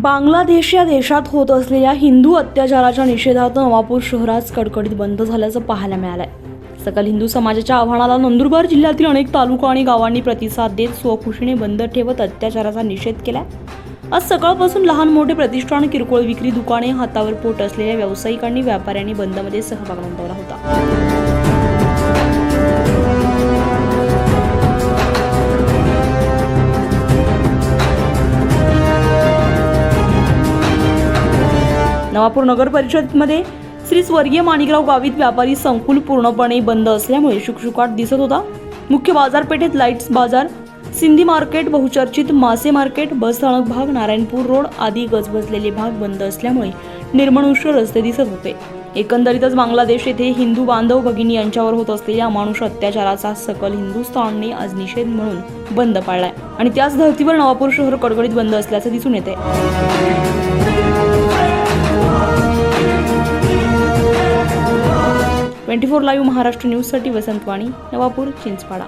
बांगलादेश या देशात होत असलेल्या हिंदू अत्याचाराच्या निषेधार्थ नवापूर शहरात कडकडीत बंद झाल्याचं पाहायला मिळालंय। सकल हिंदू समाजाच्या आव्हानाला नंदुरबार जिल्ह्यातील अनेक तालुका आणि गावांनी प्रतिसाद देत स्वखुशीने बंद ठेवत अत्याचाराचा निषेध केलाय। आज सकाळपासून लहान मोठे प्रतिष्ठान, किरकोळ विक्री दुकाने, हातावर पोट असलेल्या व्यावसायिकांनी, व्यापाऱ्यांनी बंदमध्ये सहभाग नोंदवला होता। नवापूर नगर परिषदमध्ये श्री स्वर्गीय माणिकराव गावित व्यापारी संकुल पूर्णपणे बंद असल्यामुळे शुकशुकाट दिसत होता। मुख्य बाजारपेठेत लाईट्स बाजार, सिंधी मार्केट, बहुचर्चित मासे मार्केट, बस स्थानक भाग, नारायणपूर रोड आदी गजबजलेले भाग बंद असल्यामुळे निर्मनुष्य रस्ते दिसत होते। एकंदरीतच बांगलादेश येथे हिंदू बांधव भगिनी यांच्यावर होत असलेल्या अमानुष अत्याचाराचा सकल हिंदुस्थानने आज निषेध म्हणून बंद पाळलाय आणि त्याच धर्तीवर नवापूर शहर कडकडीत बंद असल्याचे दिसून येते। 24 लाईव्ह महाराष्ट्र न्यूजसाठी वसंत वाणी, नवापूर, चिंचपाडा।